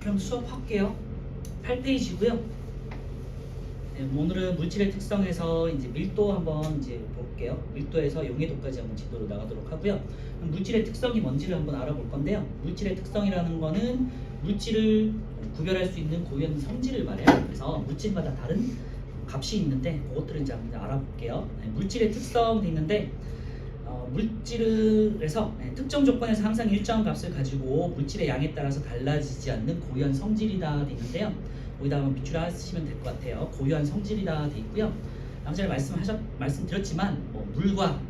그럼 수업할게요. 8페이지고요. 네, 오늘은 물질의 특성에서 이제 밀도 한번 이제 볼게요. 밀도에서 용해도까지 한번 지도로 나가도록 하고요. 물질의 특성이 뭔지를 한번 알아볼 건데요. 물질의 특성이라는 거는 물질을 구별할 수 있는 고유한 성질을 말해요. 그래서 물질마다 다른 값이 있는데 그것들을 이제 한번 알아볼게요. 네, 물질의 특성 돼 있는데 물질에서 특정 조건에서 항상 일정한 값을 가지고 물질의 양에 따라서 달라지지 않는 고유한 성질이다 돼 있는데요. 거기다 한번 밑줄 하시면 될 것 같아요. 고유한 성질이다 돼 있고요. 전에 말씀드렸지만 물과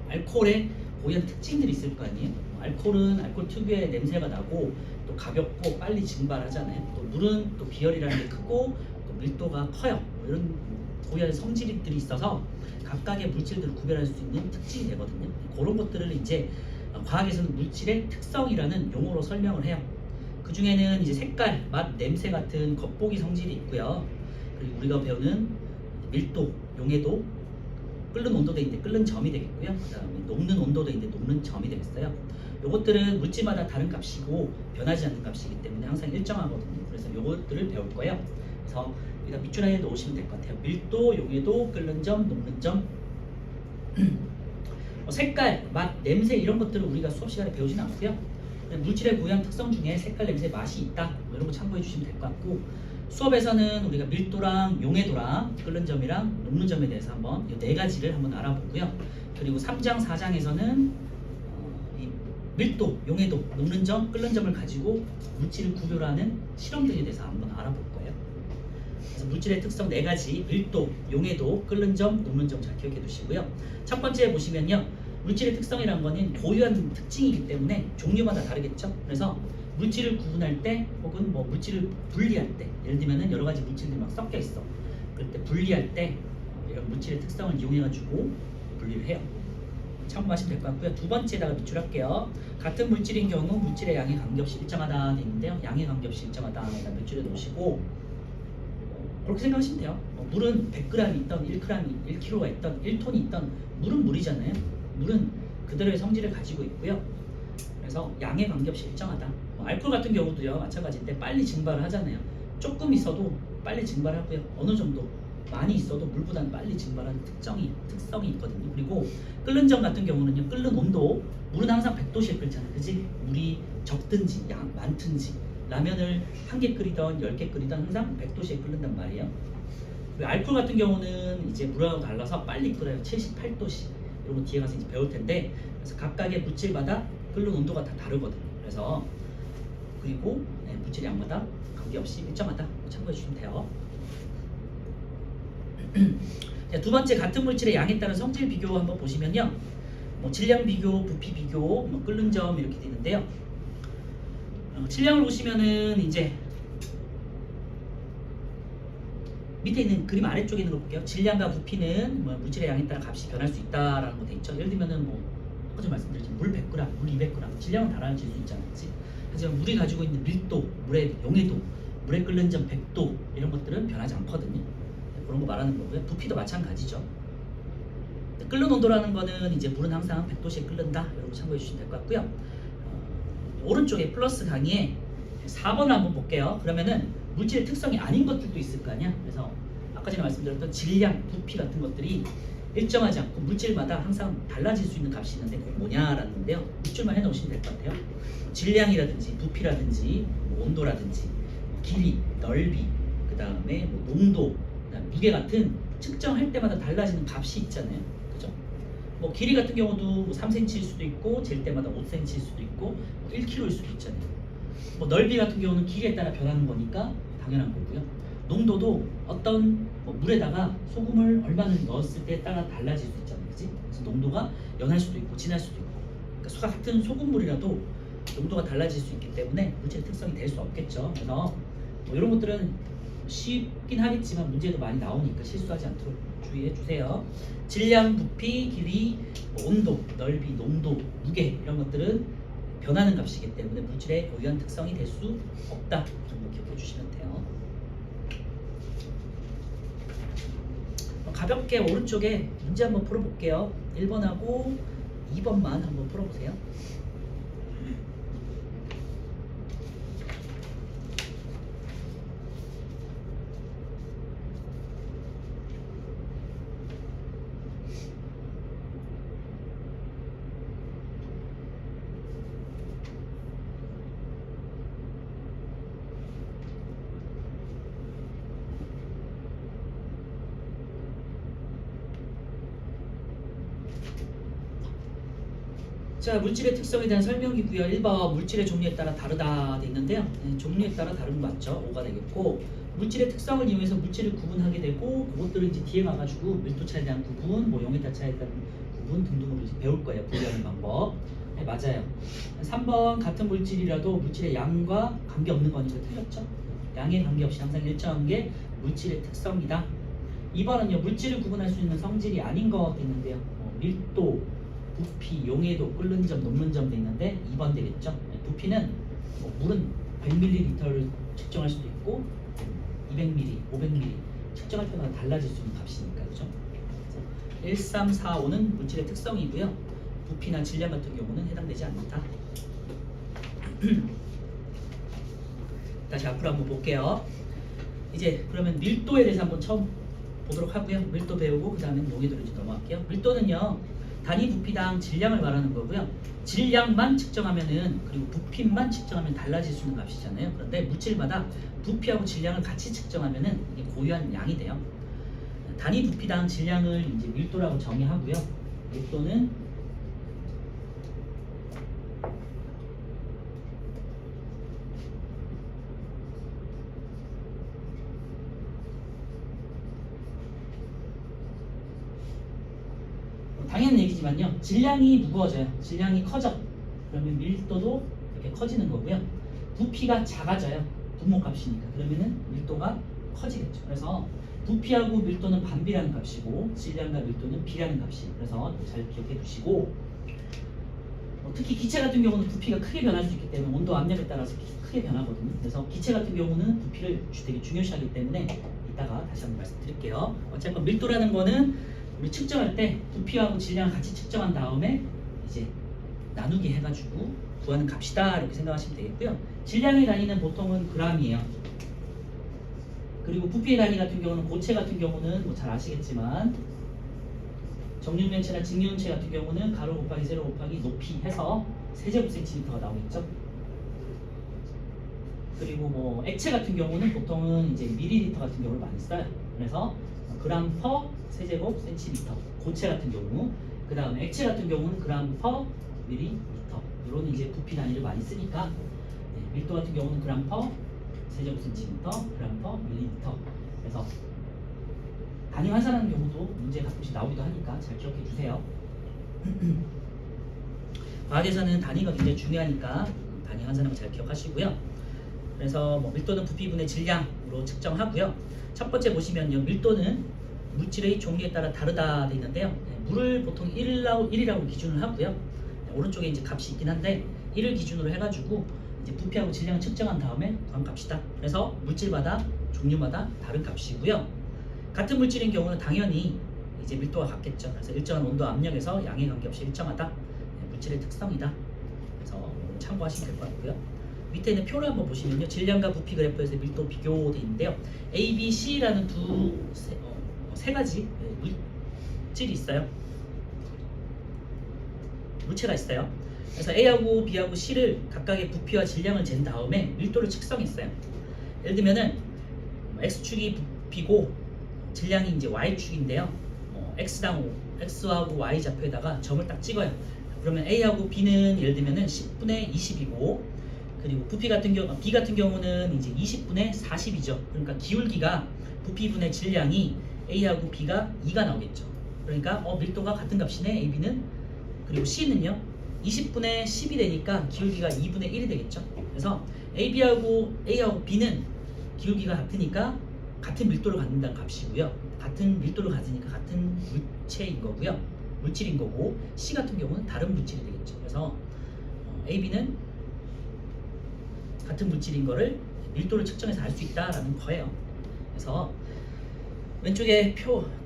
알코올의 고유한 특징들이 있을 거 아니에요. 알코올은 알코올 특유의 냄새가 나고 또 가볍고 빨리 증발하잖아요. 또 물은 또 비열이라는 게 크고 또 밀도가 커요. 이런 고유한 성질들이 있어서 각각의 물질들을 구별할 수 있는 특징이 되거든요. 그런 것들을 이제 과학에서는 물질의 특성이라는 용어로 설명을 해요. 그 중에는 이제 색깔, 맛, 냄새 같은 겉보기 성질이 있고요. 그리고 우리가 배우는 밀도, 용해도, 끓는 온도도 있는데 끓는 점이 되겠고요. 그다음에 녹는 온도도 있는데 녹는 점이 되겠어요. 요것들은 물질마다 다른 값이고 변하지 않는 값이기 때문에 항상 일정하거든요. 그래서 요것들을 배울 거예요. 그래서 여기다 밑줄에 놓으시면 될 것 같아요. 밀도, 용해도, 끓는 점, 녹는 점. 색깔, 맛, 냄새 이런 것들을 우리가 수업 시간에 배우진 않고요. 물질의 고유한 특성 중에 색깔, 냄새, 맛이 있다. 이런 거 참고해 주시면 될 것 같고, 수업에서는 우리가 밀도랑 용해도랑 끓는 점이랑 녹는 점에 대해서 한번 이 네 가지를 한번 알아보고요. 그리고 3장, 4장에서는 이 밀도, 용해도, 녹는 점, 끓는 점을 가지고 물질을 구별하는 실험들에 대해서 한번 알아볼 거예요. 그래서 물질의 특성 네 가지, 밀도, 용해도, 끓는 점, 녹는 점 잘 기억해 두시고요. 첫 번째 보시면요. 물질의 특성이라는 거는 고유한 특징이기 때문에 종류마다 다르겠죠. 그래서 물질을 구분할 때 혹은 물질을 분리할 때, 예를 들면은 여러 가지 물질들이 막 섞여 있어. 그럴 때 분리할 때 이런 물질의 특성을 이용해 가지고 분리를 해요. 참고하시면 될 것 같고요. 두 번째다가 밑줄할게요. 같은 물질인 경우 물질의 양이 관계없이 일정하다 돼 있는데요. 양의 관계없이 일정하다 밑줄에 놓으시고 그렇게 생각하시면 돼요. 물은 100g이 있던 1kg가 있던 1톤이 있던 물은 물이잖아요. 물은 그대로의 성질을 가지고 있고요. 그래서 양에 관계없이 일정하다. 알코올 같은 경우도요. 마찬가지인데 빨리 증발을 하잖아요. 조금 있어도 빨리 증발하고요. 어느 정도 많이 있어도 물보다는 빨리 증발하는 특성이 있거든요. 그리고 끓는 점 같은 경우는요. 끓는 온도 물은 항상 100도씨에 끓잖아요. 그지? 물이 적든지 양 많든지 라면을 1개 끓이던 10개 끓이던 항상 100도씨에 끓는단 말이에요. 그리고 알코올 같은 경우는 이제 물하고 달라서 빨리 끓여요. 78도씨. 이런 거 뒤에 가서 이제 배울 텐데, 그래서 각각의 물질마다 끓는 온도가 다 다르거든요. 그래서 그리고 물질 양마다 관계없이 일정하다. 참고해 주시면 돼요. 자, 두 번째, 같은 물질의 양에 따른 성질 비교 한번 보시면요. 질량 비교, 부피 비교, 끓는 점 이렇게 되는데요. 질량을 보시면은 이제 밑에 있는 그림 아래쪽에 있는 거 볼게요. 질량과 부피는 물질의 양에 따라 값이 변할 수 있다라는 거 돼 있죠. 예를 들면은 아까 말씀드렸지만 물 100g, 물 200g, 질량은 달라질 수 있잖아요. 그치? 하지만 물이 가지고 있는 밀도, 물의 용해도, 물의 끓는 점 100도 이런 것들은 변하지 않거든요. 그런 거 말하는 거고요. 부피도 마찬가지죠. 끓는 온도라는 거는 이제 물은 항상 100도씨에 끓는다. 이런 거 참고해 주시면 될 것 같고요. 오른쪽에 플러스 강의에 4번을 한번 볼게요. 그러면은 물질의 특성이 아닌 것들도 있을 거 아니야. 그래서 아까 전에 말씀드렸던 질량, 부피 같은 것들이 일정하지 않고 물질마다 항상 달라질 수 있는 값이 있는데 그게 뭐냐라는 건데요. 밑줄만 해놓으시면 될 것 같아요. 질량이라든지 부피라든지 온도라든지 길이, 넓이, 그 다음에 농도, 그다음에 무게 같은 측정할 때마다 달라지는 값이 있잖아요. 그죠? 길이 같은 경우도 3cm일 수도 있고 잴 때마다 5cm일 수도 있고 1kg일 수도 있잖아요. 넓이 같은 경우는 길이에 따라 변하는 거니까 당연한 거고요. 농도도 어떤 물에다가 소금을 얼마나 넣었을 때에 따라 달라질 수 있잖아요. 그치? 그래서 농도가 연할 수도 있고 진할 수도 있고, 그러니까 같은 소금물이라도 농도가 달라질 수 있기 때문에 물질의 특성이 될 수 없겠죠. 그래서 이런 것들은 쉽긴 하겠지만 문제도 많이 나오니까 실수하지 않도록 주의해 주세요. 질량, 부피, 길이, 온도, 넓이, 농도, 무게 이런 것들은 변하는 값이기 때문에 물질의 고유한 특성이 될 수 없다. 정도 기억해 주시면 돼요. 가볍게 오른쪽에 문제 한번 풀어볼게요. 1번하고 2번만 한번 풀어보세요. 자, 물질의 특성에 대한 설명이고요. 1번 물질의 종류에 따라 다르다 돼 있는데요. 종류에 따라 다른 거 맞죠? 5가 되겠고, 물질의 특성을 이용해서 물질을 구분하게 되고, 그것들을 이제 뒤에 가가지고 밀도차에 대한 구분, 뭐 용해타 차에 대한 구분 등등으로 이제 배울 거예요. 분류하는 방법. 네, 맞아요. 3번 같은 물질이라도 물질의 양과 관계없는 거니까 틀렸죠? 양에 관계없이 항상 일정한 게 물질의 특성이다. 2번은요, 물질을 구분할 수 있는 성질이 아닌 것 있는데요. 밀도, 부피, 용해도, 끓는 점, 녹는 점 돼 있는데 2번 되겠죠. 부피는 물은 100ml를 측정할 수도 있고 200ml, 500ml 측정할 때마다 달라질 수 있는 값이니까, 그죠? 1, 3, 4, 5는 물질의 특성이고요. 부피나 질량 같은 경우는 해당되지 않는다. 다시 앞으로 한번 볼게요. 이제 그러면 밀도에 대해서 한번 처음 보도록 하고요. 밀도 배우고 그 다음에 용해도로 이제 넘어갈게요. 밀도는요, 단위 부피당 질량을 말하는 거고요. 질량만 측정하면은, 그리고 부피만 측정하면 달라질 수 있는 값이잖아요. 그런데 물질마다 부피하고 질량을 같이 측정하면은 이게 고유한 양이 돼요. 단위 부피당 질량을 이제 밀도라고 정의하고요. 밀도는 당연한 얘기지만요, 질량이 무거워져요. 질량이 커져. 그러면 밀도도 이렇게 커지는 거고요. 부피가 작아져요. 분모값이니까. 그러면은 밀도가 커지겠죠. 그래서 부피하고 밀도는 반비라는 값이고, 질량과 밀도는 비라는 값이에요. 그래서 잘 기억해 두시고, 특히 기체 같은 경우는 부피가 크게 변할 수 있기 때문에 온도 압력에 따라서 크게 변하거든요. 그래서 기체 같은 경우는 부피를 되게 중요시하기 때문에 이따가 다시 한번 말씀드릴게요. 어쨌건 밀도라는 거는 우리 측정할 때 부피하고 질량을 같이 측정한 다음에 이제 나누기 해가지고 구하는 값이다, 이렇게 생각하시면 되겠고요. 질량의 단위는 보통은 그램이에요. 그리고 부피의 단위 같은 경우는 고체 같은 경우는 뭐 잘 아시겠지만 정육면체나 직류면체 같은 경우는 가로 곱하기 세로 곱하기 높이 해서 세제곱센티미터가 나오겠죠. 그리고 뭐 액체 같은 경우는 보통은 이제 밀리리터 같은 경우를 많이 써요. 그래서 그램 퍼 세제곱 센티미터, 고체 같은 경우. 그 다음에 액체 같은 경우는 그램 퍼 밀리리터, 이런 이제 부피 단위를 많이 쓰니까. 밀도 같은 경우는 그램 퍼 세제곱 센티미터, 그램 퍼 밀리리터. 그래서 단위 환산하는 경우도 문제 가끔씩 나오기도 하니까 잘 기억해 주세요. 과학에서는 단위가 굉장히 중요하니까 단위 환산하는 거 잘 기억하시고요. 그래서 뭐 밀도는 부피분의 질량으로 측정하고요. 첫 번째 보시면요, 밀도는 물질의 종류에 따라 다르다 돼 있는데요. 물을 보통 1이라고 기준을 하고요. 오른쪽에 이제 값이 있긴 한데 1을 기준으로 해가지고 이제 부피하고 질량을 측정한 다음에 구한 값이다. 그래서 물질마다 종류마다 다른 값이고요. 같은 물질인 경우는 당연히 이제 밀도가 같겠죠. 그래서 일정한 온도 압력에서 양에 관계없이 일정하다. 물질의 특성이다. 그래서 참고하시면 될 것 같고요. 밑에 있는 표를 한번 보시면요, 질량과 부피 그래프에서 밀도 비교되어 있는데요. A, B, C라는 세 가지 물질이 있어요. 물체가 있어요. 그래서 A하고 B하고 C를 각각의 부피와 질량을 잰 다음에 밀도를 측정했어요. 예를 들면은 X축이 부피고 질량이 이제 Y축인데요. X하고 Y 좌표에다가 점을 딱 찍어요. 그러면 A하고 B는 예를 들면은 10분의 20이고, 그리고 부피 같은 경우, B 같은 경우는 이제 20분의 40이죠. 그러니까 기울기가 부피분의 질량이 A하고 B가 2가 나오겠죠. 그러니까 밀도가 같은 값이네, A, B는. 그리고 C는요, 20분의 10이 되니까 기울기가 2분의 1이 되겠죠. 그래서 A하고 B는 기울기가 같으니까 같은 밀도를 갖는다는 값이고요. 같은 밀도를 가지니까 같은 물체인 거고요. 물질인 거고, C 같은 경우는 다른 물질이 되겠죠. 그래서 A, B는 같은 물질인 거를 밀도를 측정해서 알 수 있다라는 거예요. 그래서 왼쪽에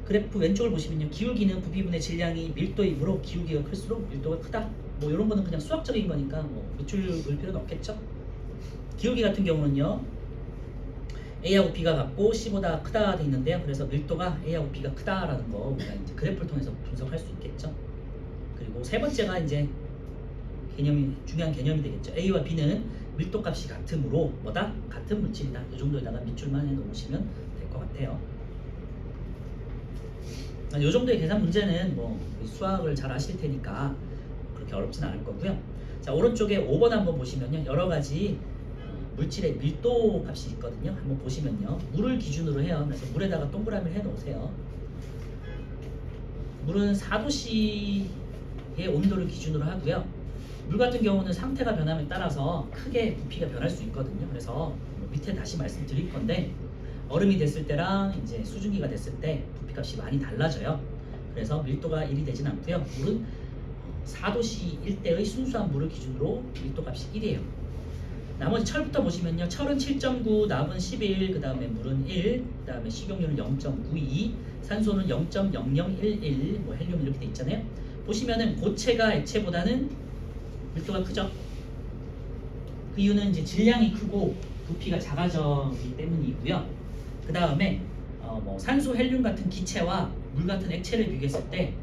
그래프 왼쪽을 보시면요, 기울기는 부피분의 질량이 밀도이므로 기울기가 클수록 밀도가 크다. 뭐 이런 거는 그냥 수학적인 거니까 뭐 밑줄 볼 필요는 없겠죠. 기울기 같은 경우는요, A하고 B가 같고 C보다 크다 돼 있는데요. 그래서 밀도가 A하고 B가 크다라는 거 우리가 이제 그래프를 통해서 분석할 수 있겠죠. 그리고 세 번째가 이제 중요한 개념이 되겠죠. A와 B는 밀도 값이 같으므로 뭐다? 같은 물질이다. 이 정도에다가 밑줄만 해 놓으시면 될 것 같아요. 이 정도의 계산 문제는 뭐 수학을 잘 하실 테니까 그렇게 어렵진 않을 거고요. 자, 오른쪽에 5번 한번 보시면요, 여러 가지 물질의 밀도 값이 있거든요. 한번 보시면요, 물을 기준으로 해요. 그래서 물에다가 동그라미를 해 놓으세요. 물은 4도씨의 온도를 기준으로 하고요. 물 같은 경우는 상태가 변함에 따라서 크게 부피가 변할 수 있거든요. 그래서 밑에 다시 말씀드릴 건데, 얼음이 됐을 때랑 이제 수증기가 됐을 때 부피값이 많이 달라져요. 그래서 밀도가 1이 되진 않고요. 물은 4도씨일 때의 순수한 물을 기준으로 밀도값이 1이에요. 나머지 철부터 보시면요, 철은 7.9, 남은 11, 그 다음에 물은 1, 그 다음에 식용유는 0.92, 산소는 0.0011, 뭐 헬륨 이렇게 돼 있잖아요. 보시면은 고체가 액체보다는 밀도가 크죠. 그 이유는 이제 질량이 크고 부피가 작아지기 때문이고요. 그 다음에 뭐 산소, 헬륨 같은 기체와 물 같은 액체를 비교했을 때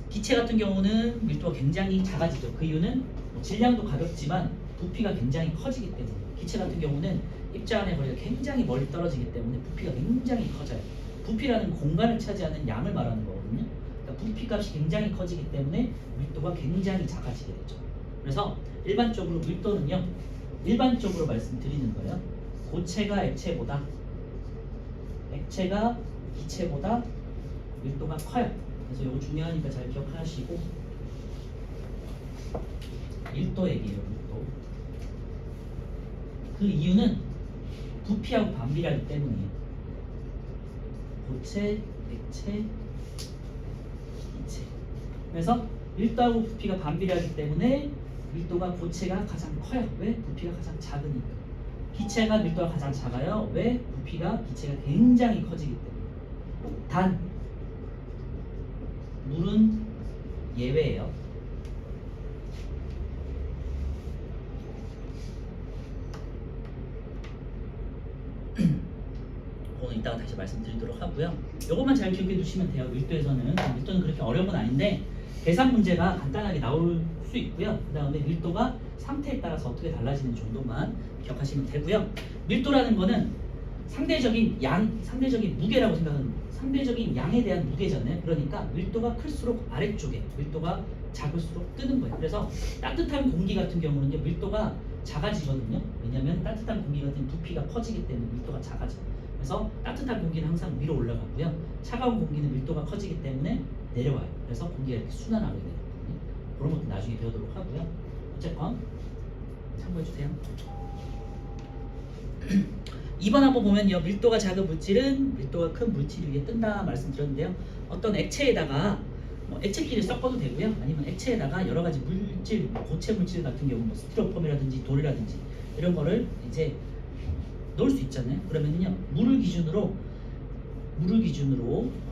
기체 같은 경우는 밀도가 굉장히 작아지죠. 그 이유는 뭐 질량도 가볍지만 부피가 굉장히 커지기 때문에, 기체 같은 경우는 입자안의 거리가 굉장히 멀리 떨어지기 때문에 부피가 굉장히 커져요. 부피라는 공간을 차지하는 양을 말하는 거거든요. 그러니까 부피값이 굉장히 커지기 때문에 밀도가 굉장히 작아지게 되죠. 그래서 일반적으로 밀도는요, 일반적으로 말씀드리는 거예요. 고체가 액체보다, 액체가 기체보다 밀도가 커요. 그래서 이거 중요하니까 잘 기억하시고, 1도 얘기예요. 1도. 그 이유는 부피하고 반비례하기 때문이에요. 고체, 액체, 기체. 그래서 1도하고 부피가 반비례하기 때문에 밀도가 고체가 가장 커요. 왜? 부피가 가장 작으니까. 기체가 밀도가 가장 작아요. 왜? 부피가 기체가 굉장히 커지기 때문에. 단 물은 예외예요. 오늘 이따가 다시 말씀드리도록 하고요. 이것만 잘 기억해 두시면 돼요. 밀도에서는 그렇게 어려운 건 아닌데 계산 문제가 간단하게 나올 수 있고요. 그 다음에 밀도가 상태에 따라서 어떻게 달라지는 정도만 기억하시면 되고요. 밀도라는 거는 상대적인 양, 상대적인 무게라고 생각하는, 상대적인 양에 대한 무게잖아요. 그러니까 밀도가 클수록 아래쪽에, 밀도가 작을수록 뜨는 거예요. 그래서 따뜻한 공기 같은 경우는요, 밀도가 작아지거든요. 왜냐하면 따뜻한 공기 같은 부피가 커지기 때문에 밀도가 작아져요. 그래서 따뜻한 공기는 항상 위로 올라가고요, 차가운 공기는 밀도가 커지기 때문에 내려와요. 그래서 공기가 이렇게 순환하게 되거든요. 그런 것도 나중에 배우도록 하고요. 어쨌건 참고해주세요. 2번 한번 보면요, 밀도가 작은 물질은 밀도가 큰 물질 위에 뜬다 말씀드렸는데요. 어떤 액체에다가 뭐 액체끼리 섞어도 되고요, 아니면 액체에다가 여러 가지 물질, 고체 물질 같은 경우 뭐 스티로폼이라든지 돌이라든지 이런 거를 이제 넣을 수 있잖아요. 그러면요, 물을 기준으로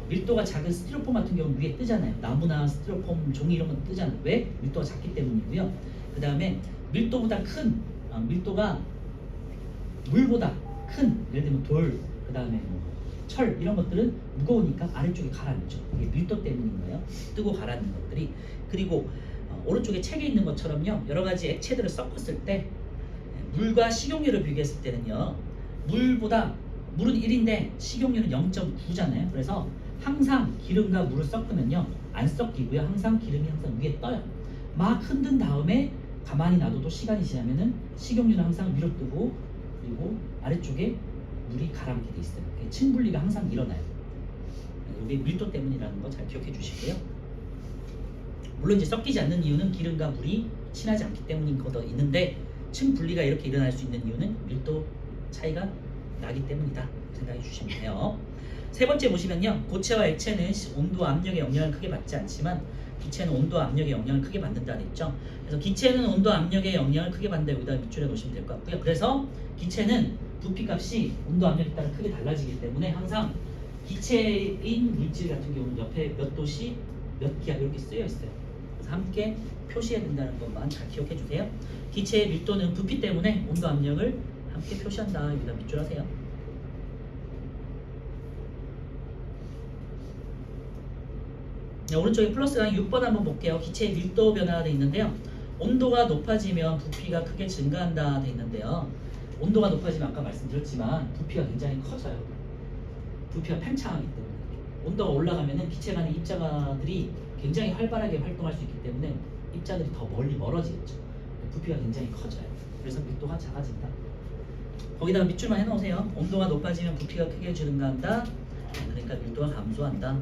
밀도가 작은 스티로폼 같은 경우 위에 뜨잖아요. 나무나 스티로폼, 종이 이런 거 뜨잖아요. 왜? 밀도가 작기 때문이고요. 그 다음에 밀도보다 큰, 밀도가 물보다 큰, 예를 들면 돌, 그 다음에 철 이런 것들은 무거우니까 아래쪽에 가라앉죠. 이게 밀도 때문인 거예요. 뜨고 가라앉는 것들이. 그리고 오른쪽에 책에 있는 것처럼요, 여러 가지 액체들을 섞었을 때 물과 식용유를 비교했을 때는요, 물은 1인데 식용유는 0.9잖아요. 그래서 항상 기름과 물을 섞으면요, 안 섞이고요, 항상 기름이 항상 위에 떠요. 막 흔든 다음에 가만히 놔둬도 시간이 지나면은 식용유는 항상 위로 뜨고, 그리고 아래쪽에 물이 가라앉게 돼 있어요. 층 분리가 항상 일어나요. 이게 밀도 때문이라는 거 잘 기억해 주시고요. 물론 이제 섞이지 않는 이유는 기름과 물이 친하지 않기 때문인 것도 있는데, 층 분리가 이렇게 일어날 수 있는 이유는 밀도 차이가 나기 때문이다 생각해 주시면 돼요. 세 번째 보시면요, 고체와 액체는 온도와 압력의 영향을 크게 받지 않지만 기체는 온도와 압력의 영향을 크게 받는다 됐죠. 그래서 기체는 온도와 압력의 영향을 크게 받는다, 여기다 밑줄에 놓으시면 될 것 같고요. 그래서 기체는 부피값이 온도 압력에 따라 크게 달라지기 때문에 항상 기체인 물질 같은 경우는 옆에 몇 도씨, 몇 기압 이렇게 쓰여 있어요. 그래서 함께 표시해야 된다는 것만 잘 기억해 주세요. 기체의 밀도는 부피 때문에 온도 압력을 함께 표시한다, 여기다 밑줄 하세요. 네, 오른쪽에 플러스랑 6번 한번 볼게요. 기체의 밀도 변화가 되어 있는데요, 온도가 높아지면 부피가 크게 증가한다 되어 있는데요, 온도가 높아지면 아까 말씀드렸지만 부피가 굉장히 커져요. 부피가 팽창하기 때문에. 온도가 올라가면은 기체 간의 입자들이 굉장히 활발하게 활동할 수 있기 때문에 입자들이 더 멀어지겠죠. 부피가 굉장히 커져요. 그래서 밀도가 작아진다. 거기다가 밑줄만 해놓으세요. 온도가 높아지면 부피가 크게 증가한다. 그러니까 밀도가 감소한다.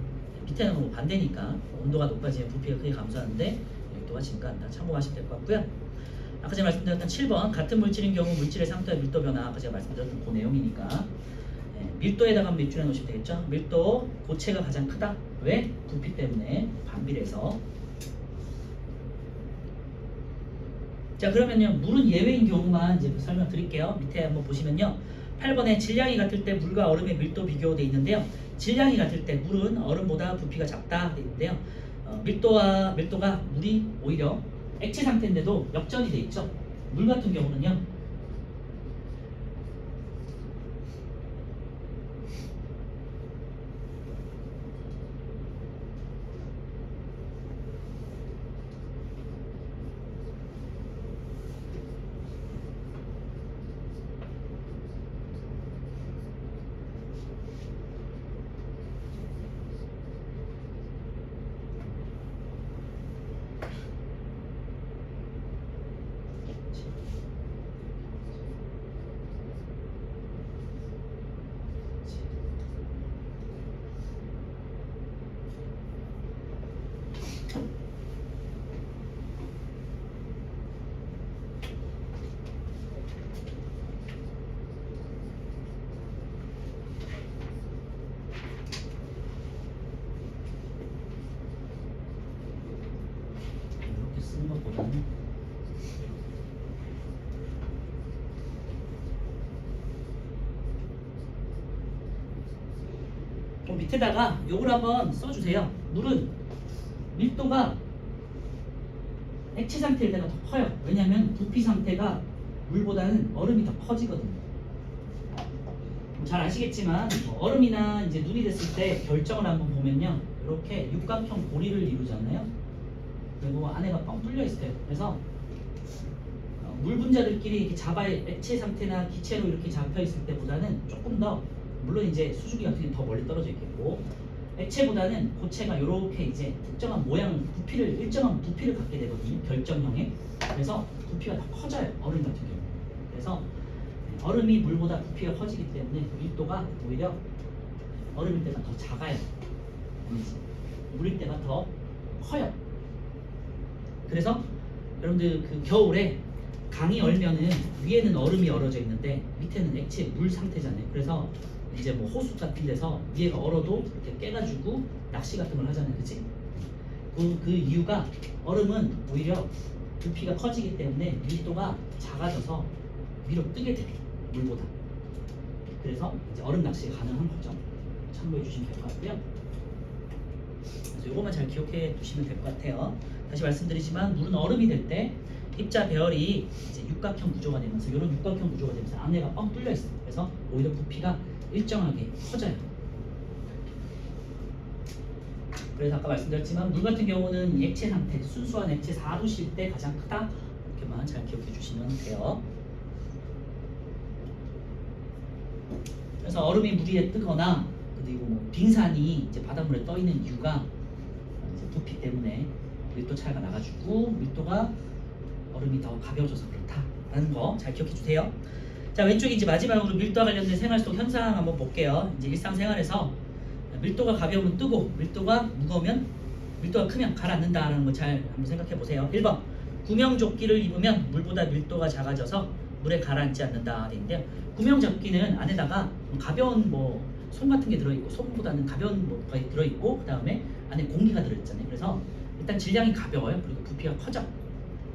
밑에는 뭐 반대니까 온도가 높아지면 부피가 크게 감소하는데 밀도가 증가한다. 참고하시면 될 것 같고요. 아까 제가 말씀드렸던 7번 같은 물질인 경우 물질의 상태와 밀도 변화, 아까 제가 말씀드렸던 그 내용이니까 밀도에다가 밑줄해 놓으시면 되겠죠. 밀도 고체가 가장 크다. 왜? 부피 때문에 반비례해서. 자, 그러면요 물은 예외인 경우만 이제 설명드릴게요. 밑에 한번 보시면요 8번에 질량이 같을 때 물과 얼음의 밀도 비교돼 있는데요. 질량이 같을 때 물은 얼음보다 부피가 작다 돼 있는데요. 밀도가 물이 오히려 액체 상태인데도 역전이 돼 있죠. 물 같은 경우는요 이렇게 쓰는 것보다는 밑에다가 요걸 한번 써주세요. 물은 밀도가 액체 상태일 때가 더 커요. 왜냐하면 부피 상태가 물보다는 얼음이 더 커지거든요. 잘 아시겠지만 얼음이나 이제 눈이 됐을 때 결정을 한번 보면요 이렇게 육각형 고리를 이루잖아요. 그리고 안에가 뻥 뚫려 있어요. 그래서 물 분자들끼리 이렇게 잡아 액체 상태나 기체로 이렇게 잡혀 있을 때보다는 조금 더, 물론 이제 수증기 같은 게 더 멀리 떨어져 있겠고 액체보다는 고체가 이렇게 이제 특정한 모양 일정한 부피를 갖게 되거든요. 결정형에. 그래서 부피가 더 커져요. 얼음 같은 경우. 그래서 얼음이 물보다 부피가 커지기 때문에 밀도가 오히려 얼음일 때가 더 작아요. 물일 때가 더 커요. 그래서 여러분들 그 겨울에 강이 얼면은 위에는 얼음이 얼어져 있는데 밑에는 액체 물 상태잖아요. 그래서 이제 뭐 호수 같은 데서 위에가 얼어도 이렇게 깨가지고 낚시 같은 걸 하잖아요. 그치? 그 이유가 얼음은 오히려 부피가 커지기 때문에 밀도가 작아져서 위로 뜨게 돼요. 물보다. 그래서 이제 얼음 낚시가 가능한 거죠. 참고해 주시면 될 것 같고요. 그래서 이것만 잘 기억해 두시면 될 것 같아요. 다시 말씀드리지만 물은 얼음이 될 때 입자 배열이 이제 육각형 구조가 되면서 이런 육각형 구조가 되면서 안에가 뻥 뚫려 있어요. 그래서 오히려 부피가 일정하게 커져요. 그래서 아까 말씀드렸지만 물 같은 경우는 액체 상태, 순수한 액체 4도실 때 가장 크다. 이렇게만 잘 기억해 주시면 돼요. 그래서 얼음이 물 위에 뜨거나 그리고 뭐 빙산이 이제 바닷물에 떠 있는 이유가 이제 부피 때문에 밀도 차이가 나가지고 밀도가 얼음이 더 가벼워져서 그렇다라는 거 잘 기억해 주세요. 자, 왼쪽에 이제 마지막으로 밀도와 관련된 생활 속 현상 한번 볼게요. 이제 일상생활에서 밀도가 가벼우면 뜨고 밀도가 무거우면 밀도가 크면 가라앉는다라는 거 잘 한번 생각해 보세요. 1번 구명조끼를 입으면 물보다 밀도가 작아져서 물에 가라앉지 않는다 되는데요. 구명조끼는 안에다가 가벼운 뭐 솜 같은 게 들어있고 솜보다는 가벼운 뭐가 들어있고 그 다음에 안에 공기가 들어있잖아요. 그래서 일단 질량이 가벼워요. 그리고 부피가 커져.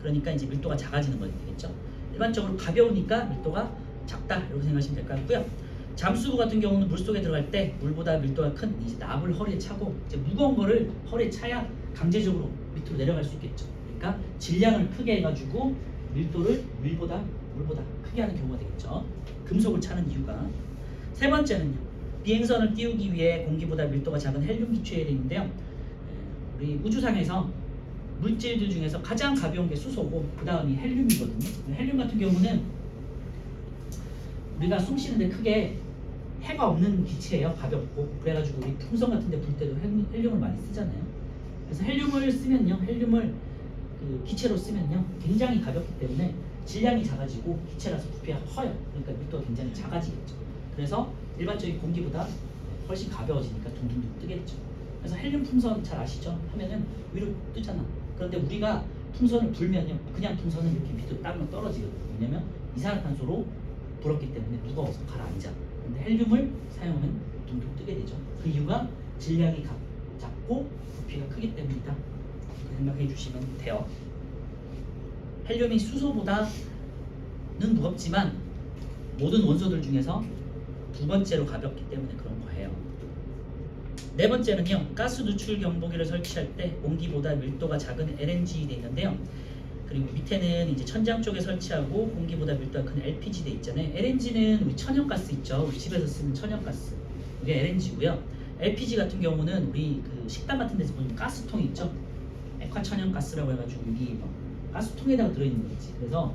그러니까 이제 밀도가 작아지는 거 되겠죠. 일반적으로 가벼우니까 밀도가 작다 이렇게 생각하시면 될 것 같고요. 잠수부 같은 경우는 물속에 들어갈 때 물보다 밀도가 큰 이제 납을 허리에 차고 이제 무거운 거를 허리에 차야 강제적으로 밑으로 내려갈 수 있겠죠. 그러니까 질량을 크게 해가지고 밀도를 물보다 크게 하는 경우가 되겠죠. 금속을 차는 이유가. 세 번째는요. 비행선을 띄우기 위해 공기보다 밀도가 작은 헬륨 기체에 있는데요. 우리 우주상에서 물질들 중에서 가장 가벼운 게 수소고 그 다음이 헬륨이거든요. 헬륨 같은 경우는 우리가 숨 쉬는데 크게 해가 없는 기체예요. 가볍고. 그래가지고 우리 풍선 같은 데 불 때도 헬륨을 많이 쓰잖아요. 그래서 헬륨을 쓰면요. 헬륨을 그 기체로 쓰면요 굉장히 가볍기 때문에 질량이 작아지고 기체라서 부피가 커요. 그러니까 밀도가 굉장히 작아지겠죠. 그래서 일반적인 공기보다 훨씬 가벼워지니까 둥둥둥 뜨겠죠. 그래서 헬륨 풍선 잘 아시죠? 하면은 위로 뜨잖아. 그런데 우리가 풍선을 불면요 그냥 풍선은 이렇게 밑으로 땅으로 떨어지거든요. 왜냐면 이산화탄소로 불었기 때문에 무거워서 가라앉아. 근데 헬륨을 사용하면 둥둥 뜨게 되죠. 그 이유가 질량이 작고 부피가 크기 때문이다. 그렇게 생각해 주시면 돼요. 헬륨이 수소보다는 무겁지만 모든 원소들 중에서 두 번째로 가볍기 때문에 그런 거예요. 네 번째는요, 가스 누출 경보기를 설치할 때 공기보다 밀도가 작은 LNG 돼 있는데요. 그리고 밑에는 이제 천장 쪽에 설치하고 공기보다 밀도가 큰 LPG 돼 있잖아요. LNG는 우리 천연가스 있죠. 우리 집에서 쓰는 천연가스. 이게 LNG고요. LPG 같은 경우는 우리 그 식당 같은 데서 보면 가스통 있죠. 액화 천연가스라고 해가지고 여기 뭐 가스통에다가 들어있는 거지. 그래서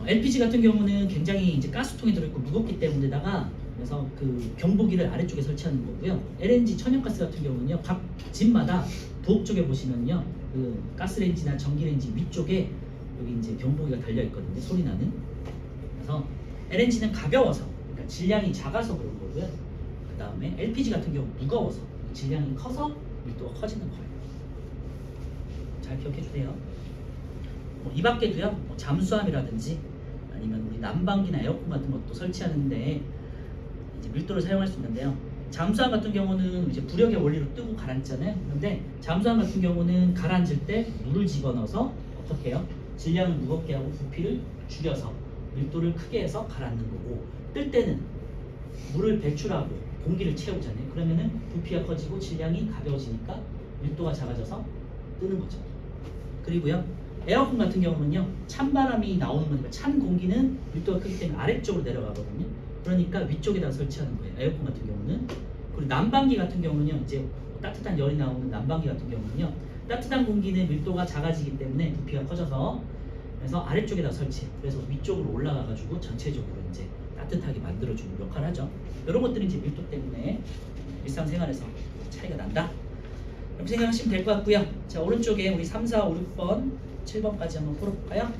LPG 같은 경우는 굉장히 이제 가스통에 들어있고 무겁기 때문에다가 그래서 그 경보기를 아래쪽에 설치하는 거고요. LNG 천연가스 같은 경우는요, 각 집마다 부엌 쪽에 보시면요, 그 가스레인지나 전기레인지 위쪽에 여기 이제 경보기가 달려 있거든요. 소리 나는. 그래서 LNG는 가벼워서, 그러니까 질량이 작아서 그런 거고요. 그 다음에 LPG 같은 경우 무거워서 질량이 커서 밀도가 커지는 거예요. 잘 기억해 주세요. 이 밖에도요, 잠수함이라든지 아니면 우리 난방기나 에어컨 같은 것도 설치하는데 이제 밀도를 사용할 수 있는데요. 잠수함 같은 경우는 이제 부력의 원리로 뜨고 가라앉잖아요. 그런데 잠수함 같은 경우는 가라앉을 때 물을 집어넣어서 어떻게 해요? 질량을 무겁게 하고 부피를 줄여서 밀도를 크게 해서 가라앉는 거고, 뜰 때는 물을 배출하고 공기를 채우잖아요. 그러면은 부피가 커지고 질량이 가벼워지니까 밀도가 작아져서 뜨는 거죠. 그리고요, 에어컨 같은 경우는요, 찬바람이 나오는 거니까 찬 공기는 밀도가 크기 때문에 아래쪽으로 내려가거든요. 그러니까 위쪽에다 설치하는 거예요. 에어컨 같은 경우는. 그리고 난방기 같은 경우는요, 이제 따뜻한 열이 나오는 난방기 같은 경우는요, 따뜻한 공기는 밀도가 작아지기 때문에 부피가 커져서 그래서 아래쪽에다 설치해요. 그래서 위쪽으로 올라가가지고 전체적으로 이제 따뜻하게 만들어주는 역할을 하죠. 이런 것들이 이제 밀도 때문에 일상생활에서 차이가 난다. 이렇게 생각하시면 될 것 같고요. 자, 오른쪽에 우리 3, 4, 5, 6번, 7번까지 한번 풀어볼까요?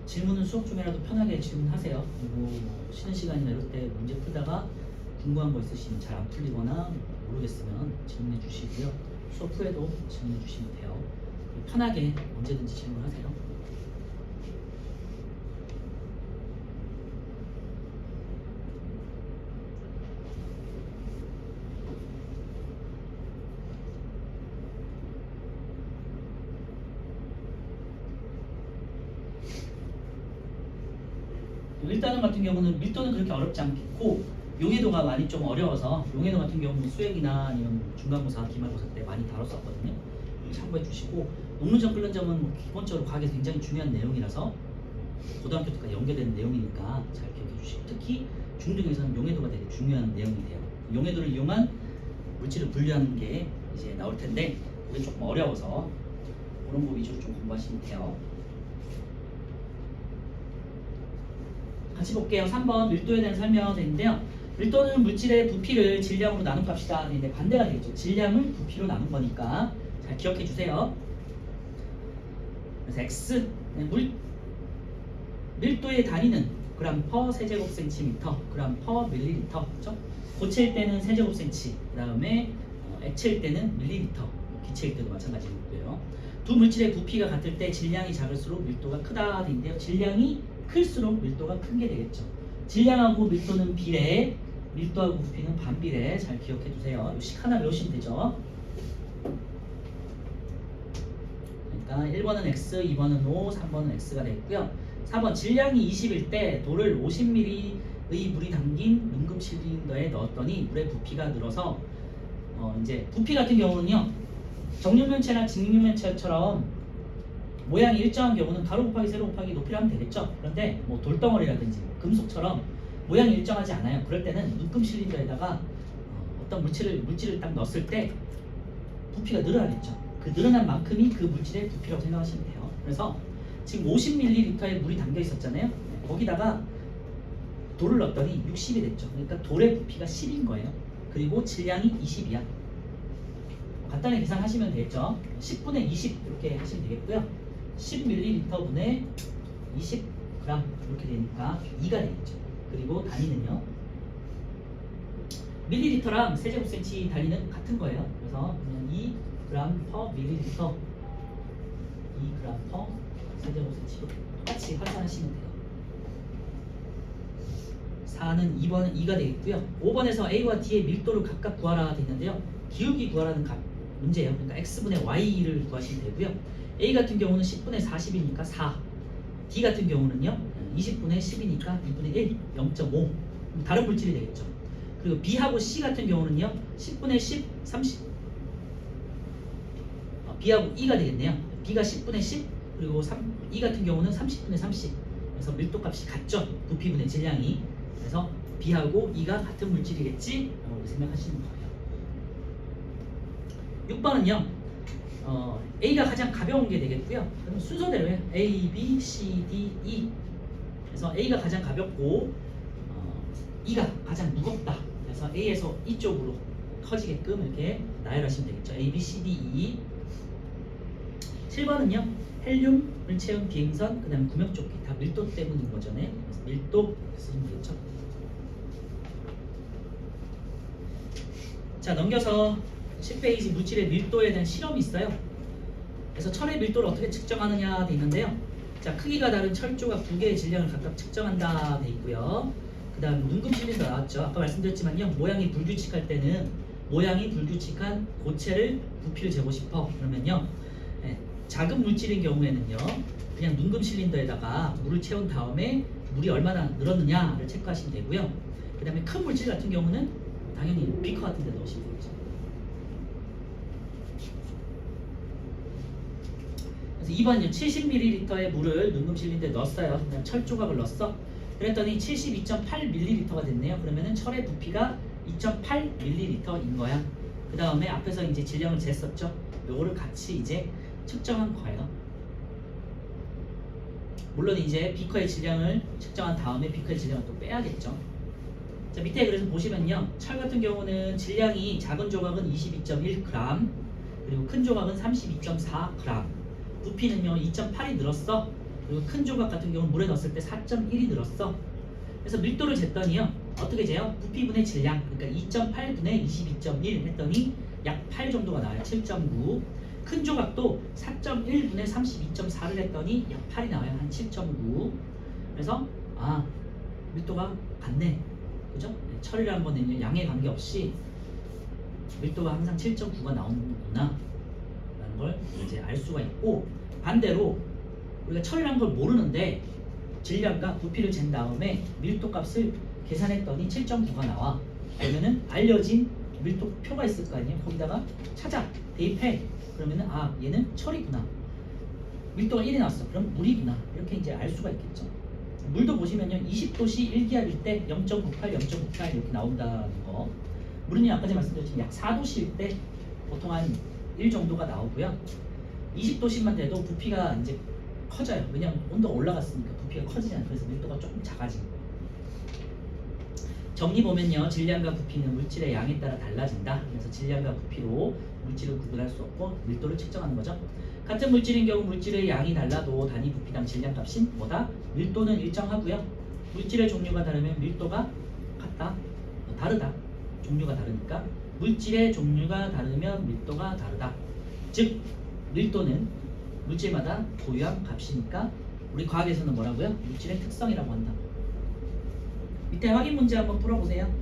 질문은 수업 중에라도 편하게 질문하세요. 그리고 뭐 쉬는 시간이나 이럴 때 문제 풀다가 궁금한 거 있으시면 잘 안 풀리거나 모르겠으면 질문해 주시고요. 수업 후에도 질문해 주시면 돼요. 편하게 언제든지 질문하세요. 일단은 같은 경우는 밀도는 그렇게 어렵지 않고 용해도가 많이 좀 어려워서 용해도 같은 경우는 수액이나 아니면 중간고사, 기말고사 때 많이 다뤘었거든요. 참고해 주시고 녹는점 끓는 점은 뭐 기본적으로 과학에서 굉장히 중요한 내용이라서 고등학교 때까지 연계되는 내용이니까 잘 기억해 주시고 특히 중등에서는 용해도가 되게 중요한 내용이 돼요. 용해도를 이용한 물질을 분류하는 게 이제 나올 텐데 그게 조금 어려워서 그런 거 위주로 좀 공부하시면 돼요. 같이 볼게요. 3번 밀도에 대한 설명인데요. 밀도는 물질의 부피를 질량으로 나눈 값이다. 근데 반대가 되겠죠. 질량을 부피로 나눈 거니까 잘 기억해 주세요. 그래서 X 밀도의 단위는 그램 퍼 세제곱센티미터, 그램 퍼 밀리리터. 그렇죠? 고체일 때는 세제곱센치, 그 다음에 액체일 때는 밀리리터, 기체일 때도 마찬가지고요. 두 물질의 부피가 같을 때 질량이 작을수록 밀도가 크다 되는데요. 질량이 클수록 밀도가 큰 게 되겠죠. 질량하고 밀도는 비례, 밀도하고 부피는 반비례. 잘 기억해 두세요. 이 식 하나 외우시면 되죠. 그러니까 1번은 X, 2번은 O, 3번은 X가 되겠고요. 4번 질량이 20일 때 돌을 50ml의 물이 담긴 눈금 실린더에 넣었더니 물의 부피가 늘어서 이제 부피 같은 경우는요. 정육면체나 직육면체처럼 모양이 일정한 경우는 가로 곱하기 세로 곱하기 높이를 하면 되겠죠. 그런데 뭐 돌덩어리라든지 금속처럼 모양이 일정하지 않아요. 그럴 때는 눈금 실린더에다가 어떤 물질을 딱 넣었을 때 부피가 늘어나겠죠. 그 늘어난 만큼이 그 물질의 부피라고 생각하시면 돼요. 그래서 지금 50ml의 물이 담겨 있었잖아요. 거기다가 돌을 넣었더니 60이 됐죠. 그러니까 돌의 부피가 10인 거예요. 그리고 질량이 20이야. 간단히 계산하시면 되겠죠. 10분의 20 이렇게 하시면 되겠고요. 10ml 분의 20g 이렇게 되니까 2가 되겠죠. 그리고 단위는요. 밀리리터랑 세제곱센치 단위는 같은 거예요. 그래서 그냥 2g per 밀리리터, 2g per 세제곱센치로 똑같이 환산하시면 돼요. 4는 2번은 2가 되겠고요. 5번에서 A와 D의 밀도를 각각 구하라 되어 있는데요. 기울기 구하라는 문제예요. 그러니까 x분의 y를 구하시면 되고요. A 같은 경우는 10분의 40이니까 4, D 같은 경우는요 20분의 10이니까 2분의 1, 0.5. 다른 물질이 되겠죠. 그리고 B하고 C 같은 경우는요 10분의 10, 30. B하고 E가 되겠네요. B가 10분의 10, 그리고 E 같은 경우는 30분의 30. 그래서 밀도값이 같죠. 부피분의 질량이. 그래서 B하고 E가 같은 물질이겠지 라고 생각하시는 거예요. 6번은요 A가 가장 가벼운 게 되겠고요. 그럼 순서대로요. A, B, C, D, E. 그래서 A가 가장 가볍고 E가 가장 무겁다. 그래서 A에서 E 쪽으로 커지게끔 이렇게 나열하시면 되겠죠. A, B, C, D, E. 7번은요 헬륨을 채운 비행선, 그 다음에 구명조끼. 다 밀도 때문인 거잖아요. 그래서 밀도 쓰시면 되겠죠. 자, 넘겨서 10페이지 물질의 밀도에 대한 실험이 있어요. 그래서 철의 밀도를 어떻게 측정하느냐 돼 있는데요. 자, 크기가 다른 철 조각 두 개의 질량을 각각 측정한다 돼 있고요. 그 다음 눈금 실린더 나왔죠. 아까 말씀드렸지만요, 모양이 불규칙할 때는 모양이 불규칙한 고체를 부피를 재고 싶어 그러면요, 작은 물질인 경우에는요 그냥 눈금 실린더에다가 물을 채운 다음에 물이 얼마나 늘었느냐를 체크하시면 되고요. 그 다음에 큰 물질 같은 경우는 당연히 비커 같은 데 넣으시면 되죠. 그래서 2번은요 70ml의 물을 눈금 실린더에 넣었어요. 그냥 철 조각을 넣었어. 그랬더니 72.8ml가 됐네요. 그러면은 철의 부피가 2.8ml인 거야. 그 다음에 앞에서 이제 질량을 쟀었죠. 요거를 같이 이제 측정한 거예요. 물론 이제 비커의 질량을 측정한 다음에 비커의 질량을 또 빼야겠죠. 자, 밑에 그래서 보시면요, 철 같은 경우는 질량이 작은 조각은 22.1g, 그리고 큰 조각은 32.4g. 부피는요 2.8이 늘었어. 그리고 큰 조각 같은 경우는 물에 넣었을 때 4.1이 늘었어. 그래서 밀도를 쟀더니요 어떻게 재요? 부피분의 질량, 그러니까 2.8분의 22.1 했더니 약 8 정도가 나와요. 7.9. 큰 조각도 4.1분의 32.4를 했더니 약 8이 나와요. 한 7.9. 그래서 밀도가 같네. 그죠? 철이라는 거는 양에 관계없이 밀도가 항상 7.9가 나오는구나 라는 걸 이제 알 수가 있고, 반대로 우리가 철이라는 걸 모르는데 질량과 부피를 잰 다음에 밀도 값을 계산했더니 7.9가 나와. 그러면은 알려진 밀도 표가 있을 거 아니에요. 거기다가 찾아 대입해. 그러면은 얘는 철이구나. 밀도가 1이 나왔어. 그럼 물이구나. 이렇게 이제 알 수가 있겠죠. 물도 보시면요 20도씨 1기압일 때 0.98, 0.98 이렇게 나온다는 거. 물은요 아까 전에 말씀드렸지만 약 4도씨일 때 보통 한 1 정도가 나오고요. 20도씨만 돼도 부피가 이제 커져요. 왜냐하면 온도가 올라갔으니까 부피가 커지잖아요. 그래서 밀도가 조금 작아지는 거예요. 정리 보면요, 질량과 부피는 물질의 양에 따라 달라진다. 그래서 질량과 부피로 물질을 구분할 수 없고 밀도를 측정하는 거죠. 같은 물질인 경우 물질의 양이 달라도 단위 부피당 질량값인 뭐다? 밀도는 일정하고요. 물질의 종류가 다르면 밀도가 같다. 다르다. 종류가 다르니까 물질의 종류가 다르면 밀도가 다르다. 즉 밀도는 물질마다 고유한 값이니까 우리 과학에서는 뭐라고요? 물질의 특성이라고 한다. 밑에 확인 문제 한번 풀어보세요.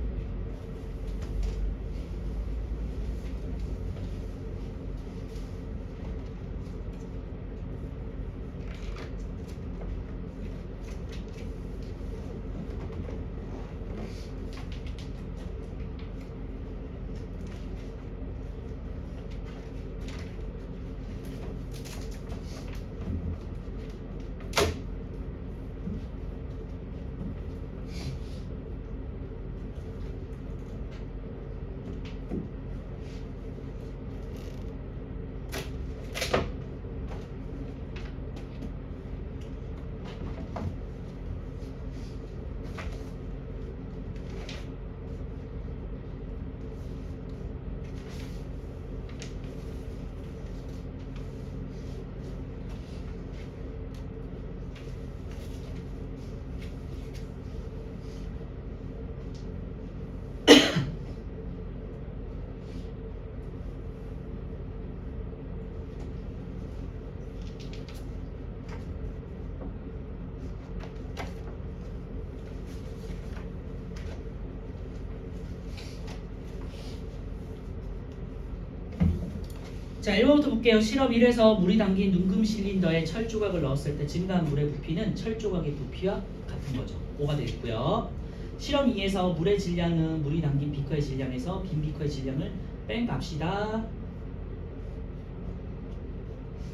자, 1번부터 볼게요. 실험 1에서 물이 담긴 눈금 실린더에 철 조각을 넣었을 때 증가한 물의 부피는 철 조각의 부피와 같은 거죠. 5가 되겠고요. 실험 2에서 물의 질량은 물이 담긴 비커의 질량에서 빈 비커의 질량을 뺀 값이다.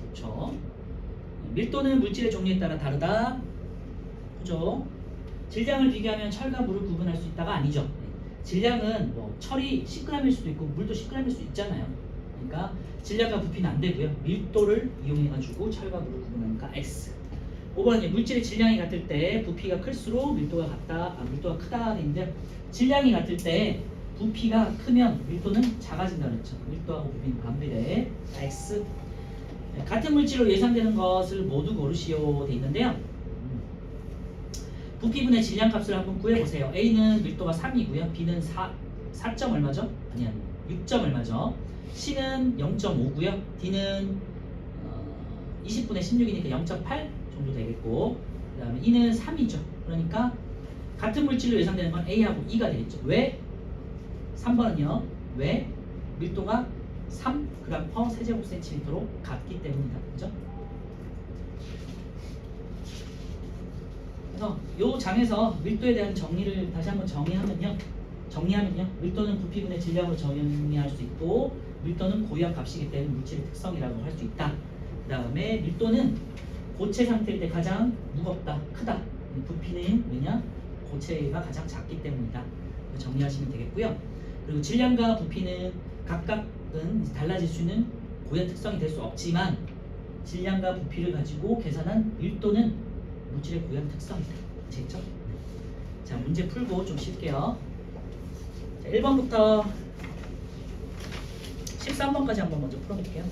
그렇죠. 밀도는 물질의 종류에 따라 다르다. 그죠? 질량을 비교하면 철과 물을 구분할 수 있다가 아니죠. 질량은 뭐 철이 10g일 수도 있고 물도 10g일 수 있잖아요. 그러니까 질량과 부피는 안 되고요. 밀도를 이용해가지고 철과 물을 구분하니까 X. 5번은 물질의 질량이 같을 때 부피가 클수록 밀도가 같다. 밀도가 크다 되는데 질량이 같을 때 부피가 크면 밀도는 작아진다 그랬죠. 밀도하고 부피는 반비례. X. 같은 물질로 예상되는 것을 모두 고르시오 돼 있는데요. 부피분의 질량값을 한번 구해보세요. A는 밀도가 3이고요. B는 4점 얼마죠? 아니 6점 얼마죠? C는 0.5고요. D는 20분의 16이니까 0.8 정도 되겠고 그 다음에 E는 3이죠. 그러니까 같은 물질로 예상되는 건 A하고 E가 되겠죠. 왜? 3번은요. 왜? 밀도가 3g/cm 세제곱센티미터로 같기 때문이다. 그죠? 그래서 이 장에서 밀도에 대한 정리를 다시 한번 정리하면요. 밀도는 부피분의 질량으로 정의할 수 있고 밀도는 고유한 값이기 때문에 물질의 특성이라고 할 수 있다. 그 다음에 밀도는 고체 상태일 때 가장 무겁다, 크다. 부피는 왜냐? 고체가 가장 작기 때문이다. 정리하시면 되겠고요. 그리고 질량과 부피는 각각은 달라질 수 있는 고유한 특성이 될 수 없지만 질량과 부피를 가지고 계산한 밀도는 물질의 고유한 특성이다. 아시겠죠? 자, 문제 풀고 좀 쉴게요. 자, 1번부터 13번까지 한번 먼저 풀어볼게요.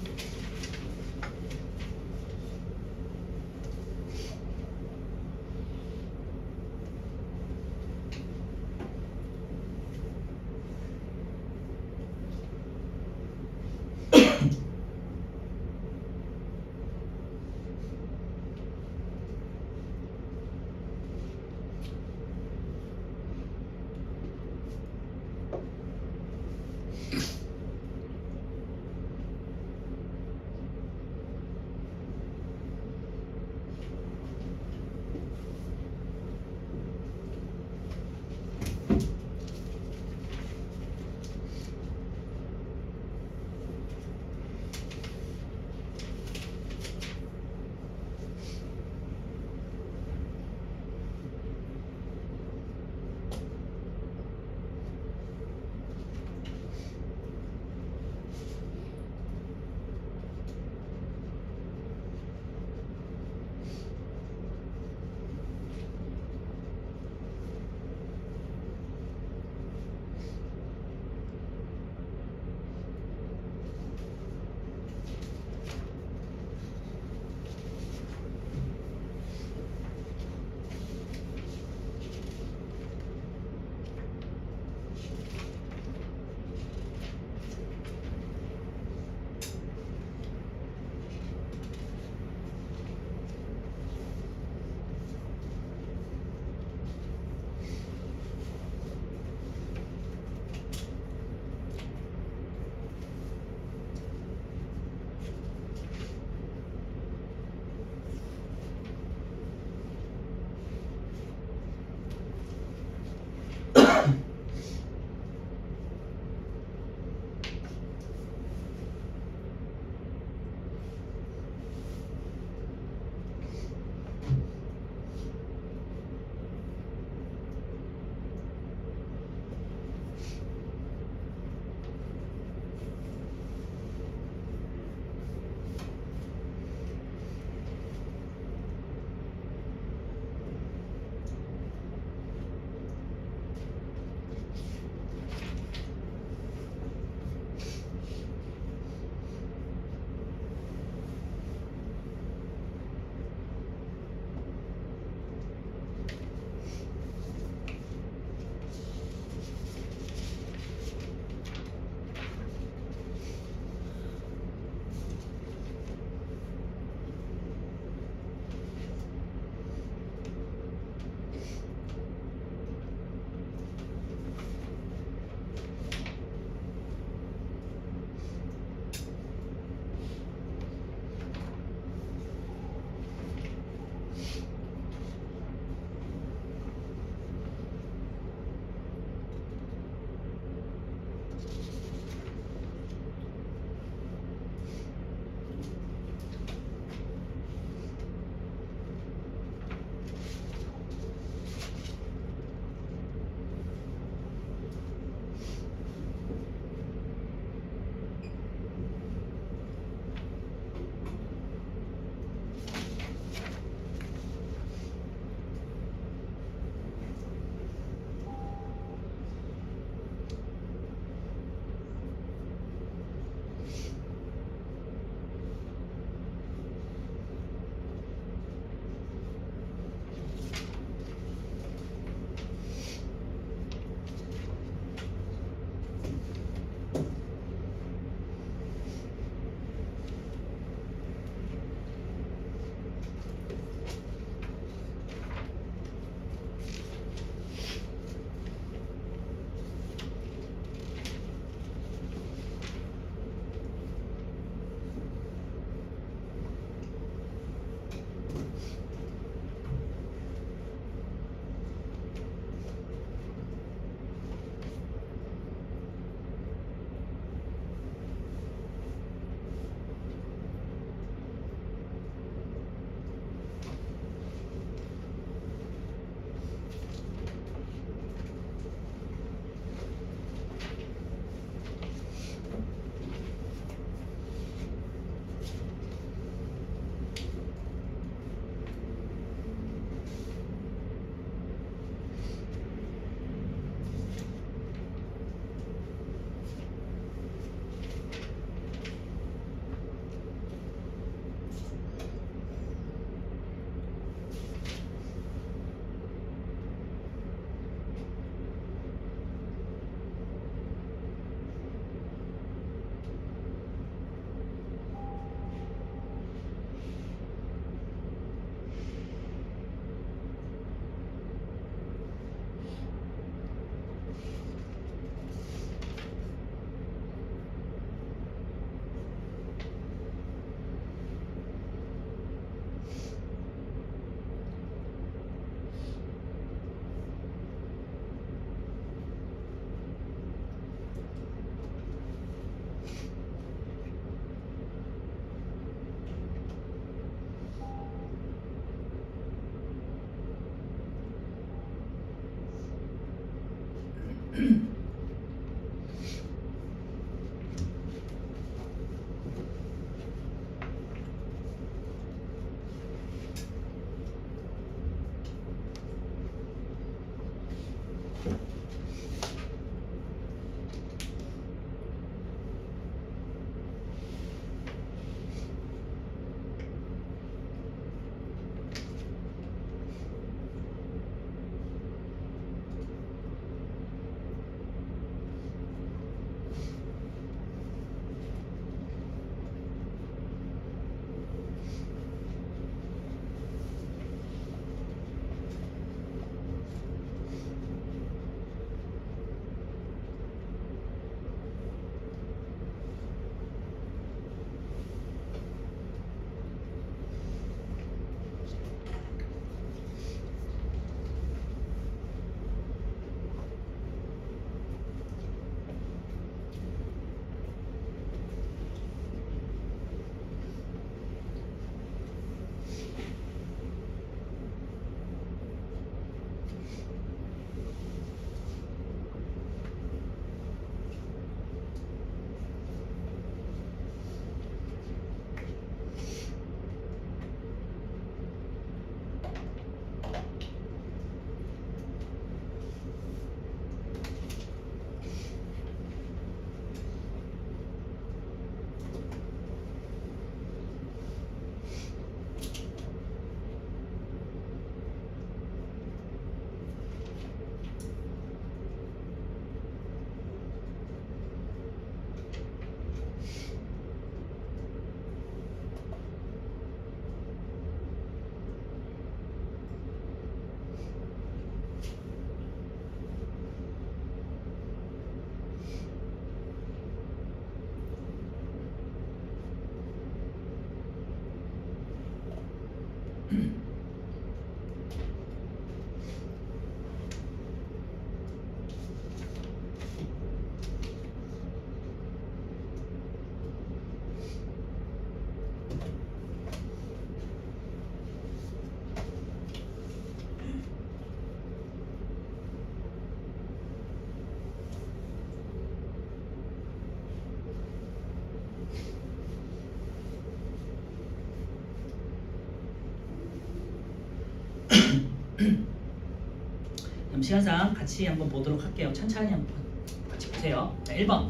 시간상 같이 한번 보도록 할게요. 천천히 한번 같이 보세요. 자, 1번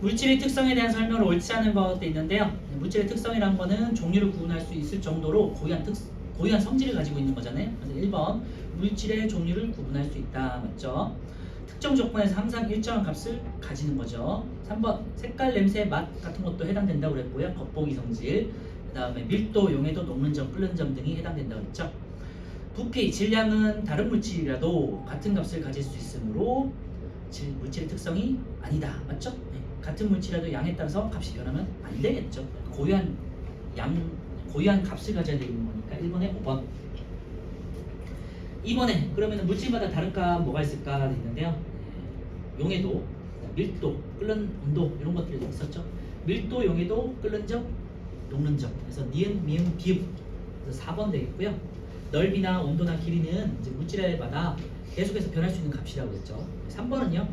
물질의 특성에 대한 설명을 옳지 않은 것도 있는데요. 물질의 특성이라는 거는 종류를 구분할 수 있을 정도로 고유한 성질을 가지고 있는 거잖아요. 그래서 1번 물질의 종류를 구분할 수 있다. 맞죠? 특정 조건에서 항상 일정한 값을 가지는 거죠. 3번 색깔, 냄새, 맛 같은 것도 해당된다고 그랬고요. 겉보기 성질, 그 다음에 밀도, 용해도, 녹는 점, 끓는 점 등이 해당된다고 그랬죠. 부피, 질량은 다른 물질이라도 같은 값을 가질 수 있으므로 물질의 특성이 아니다. 맞죠? 네. 같은 물질이라도 양에 따라서 값이 변하면 안 되겠죠. 고유한 값을 가져야 되는 거니까 1번에 5번. 2번에 그러면 물질마다 다른 값 뭐가 있을까 있는데요. 용해도, 밀도, 끓는 온도 이런 것들이 있었죠. 밀도, 용해도, 끓는 점, 녹는 점. 그래서 니은, 미음, 비읍. 그래서 4번 되겠고요. 넓이나 온도나 길이는 이제 물질마다 계속해서 변할 수 있는 값이라고 했죠. 3번은요.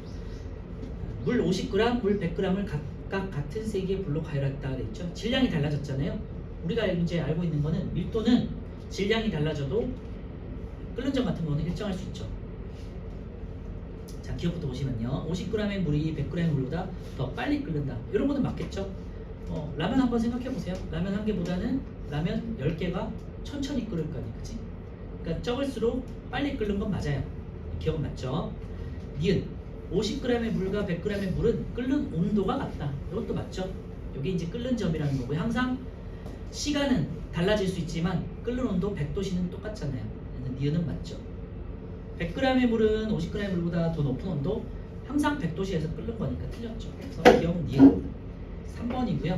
물 50g, 물 100g을 각각 같은 세기의 불로 가열했다 그랬죠. 질량이 달라졌잖아요. 우리가 이제 알고 있는 거는 밀도는 질량이 달라져도 끓는 점 같은 거는 일정할 수 있죠. 자, 기억부터 보시면요. 50g의 물이 100g의 물보다 더 빨리 끓는다. 이런 거는 맞겠죠. 라면 한번 생각해 보세요. 라면 한 개보다는 라면 10개가 천천히 끓을 거 아니에요. 그치? 그러니까 적을수록 빨리 끓는 건 맞아요. 기억은 맞죠? 니은 50g의 물과 100g의 물은 끓는 온도가 같다. 이것도 맞죠? 이게 이제 끓는 점이라는 거고요. 항상 시간은 달라질 수 있지만 끓는 온도 100도씨는 똑같잖아요. 그래서 니은은 맞죠? 100g의 물은 50g의 물보다 더 높은 온도 항상 100도씨에서 끓는 거니까 틀렸죠. 그래서 기억은 니은 3번이고요.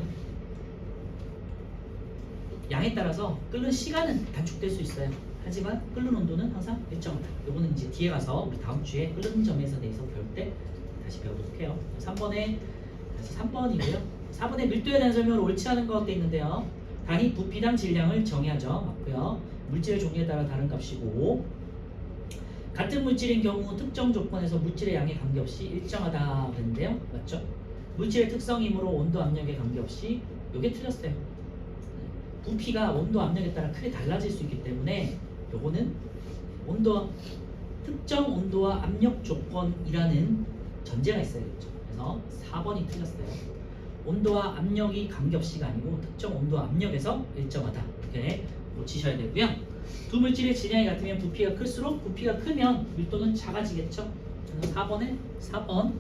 양에 따라서 끓는 시간은 단축될 수 있어요. 하지만 끓는 온도는 항상 일정하다. 요거는 이제 뒤에 가서 우리 다음 주에 끓는 점에서 대해서 배울 때 다시 배우도록 해요. 3번에 그래서 3번이고요. 4번에 밀도에 대한 설명을 옳지 않은 것 돼 있는데요. 단위 부피당 질량을 정의하죠. 맞고요. 물질의 종류에 따라 다른 값이고 같은 물질인 경우 특정 조건에서 물질의 양에 관계없이 일정하다 그랬는데요. 맞죠? 물질의 특성이므로 온도 압력에 관계없이 요게 틀렸어요. 부피가 온도 압력에 따라 크게 달라질 수 있기 때문에 요거는 특정 온도와 압력 조건이라는 전제가 있어야겠죠. 그래서 4번이 틀렸어요. 온도와 압력이 관계없이가 아니고 특정 온도와 압력에서 일정하다. 이렇게 놓치셔야 되고요. 두 물질의 질량이 같으면 부피가 클수록 부피가 크면 밀도는 작아지겠죠. 그래서 4번에 4번.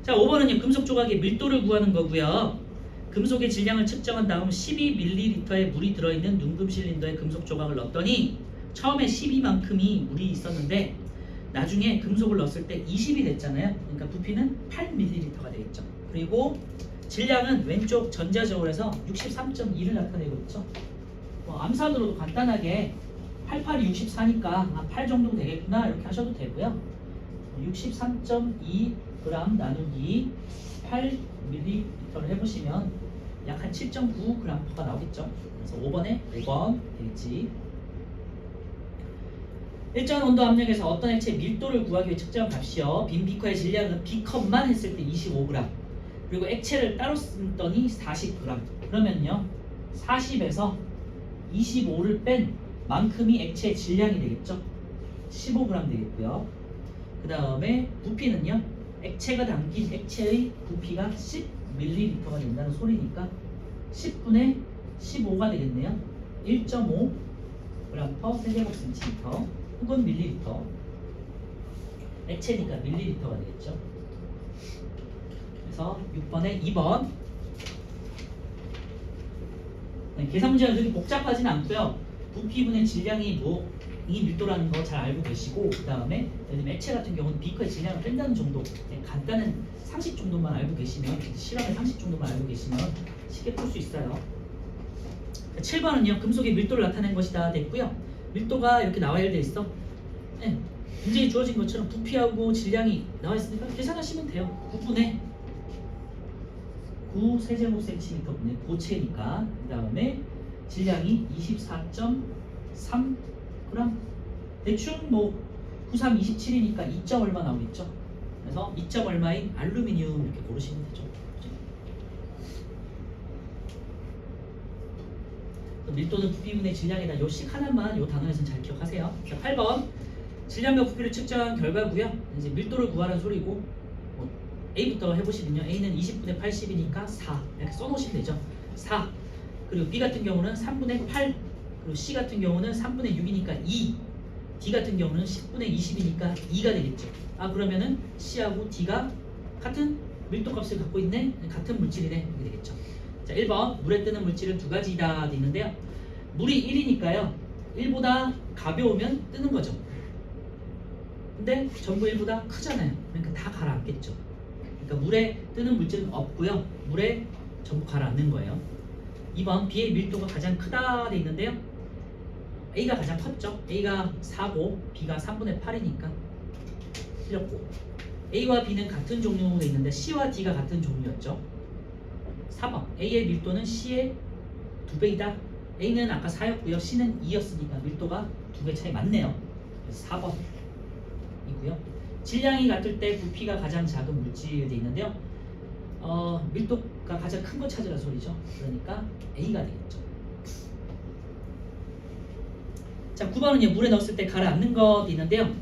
자, 5번은요. 금속 조각의 밀도를 구하는 거고요. 금속의 질량을 측정한 다음 12ml의 물이 들어있는 눈금 실린더에 금속 조각을 넣었더니 처음에 12만큼이 물이 있었는데 나중에 금속을 넣었을 때 20이 됐잖아요. 그러니까 부피는 8ml가 되겠죠. 그리고 질량은 왼쪽 전자저울에서 63.2를 나타내고 있죠. 암산으로도 간단하게 88이 64니까 8 정도 되겠구나 이렇게 하셔도 되고요. 63.2g 나누기 8ml를 해보시면 약 한 7.9g가 나오겠죠. 그래서 5번에 5번 되겠지. 일정한 온도 압력에서 어떤 액체의 밀도를 구하기 위해 측정한 값이요. 빈 비커의 질량은 B컵만 했을 때 25g 그리고 액체를 따로 쓰더니 40g 그러면요 40에서 25를 뺀 만큼이 액체의 질량이 되겠죠. 15g 되겠고요. 그 다음에 부피는요 액체가 담긴 액체의 부피가 10ml가 된다는 소리니까 10분의 15가 되겠네요. 1.5g per 세제곱센티미터 혹은 밀리리터. 액체니까 밀리리터가 되겠죠. 그래서 6번에 2번. 네, 계산 문제가 그렇게 복잡하진 않고요. 부피분의 질량이 이 밀도라는 거 잘 알고 계시고 그 다음에 액체 같은 경우는 비커의 질량을 뺀다는 정도 간단한 상식 정도만 알고 계시면 실험의 상식 정도만 알고 계시면 쉽게 풀 수 있어요. 7번은요 금속의 밀도를 나타낸 것이다 됐고요. 밀도가 이렇게 나와 되어 있어. 네, 문제에 주어진 것처럼 부피하고 질량이 나와 있으니까 계산하시면 돼요. 9분의 9 세제곱센티미터 분의 고체니까 그 다음에 질량이 24.3g 대충 93, 27이니까 2점 얼마 나오겠죠. 그래서 2점 얼마인 알루미늄 이렇게 고르시면 되죠. 밀도는 부피분의 질량이다. 요 식 하나만 요 단어에서는 잘 기억하세요. 자, 8번 질량과 부피를 측정한 결과고요. 이제 밀도를 구하라는 소리고 A부터 해보시면요. A는 20분의 80이니까 4 이렇게 써놓으시면 되죠. 4 그리고 B 같은 경우는 3분의 8 그리고 C 같은 경우는 3분의 6이니까 2 D 같은 경우는 10분의 20이니까 2가 되겠죠. 아 그러면은 C하고 D가 같은 밀도 값을 갖고 있네? 같은 물질이네 이렇게 되겠죠. 자 1번 물에 뜨는 물질은 두 가지다 돼 있는데요. 물이 1이니까요. 1보다 가벼우면 뜨는 거죠. 근데 전부 1보다 크잖아요. 그러니까 다 가라앉겠죠. 그러니까 물에 뜨는 물질은 없고요. 물에 전부 가라앉는 거예요. 2번 B의 밀도가 가장 크다 돼 있는데요. A가 가장 컸죠. A가 4고 B가 3분의 8이니까 틀렸고 A와 B는 같은 종류로 돼 있는데 C와 D가 같은 종류였죠. 4번 A의 밀도는 C의 2배이다. A는 아까 4였고요. C는 2였으니까 밀도가 2배 차이 맞네요. 그래서 4번 이고요. 질량이 같을 때 부피가 가장 작은 물질이 돼 있는데요. 밀도가 가장 큰 거 찾으라 소리죠. 그러니까 A가 되겠죠. 자, 9번은요. 물에 넣었을 때 가라앉는 것 있는데요.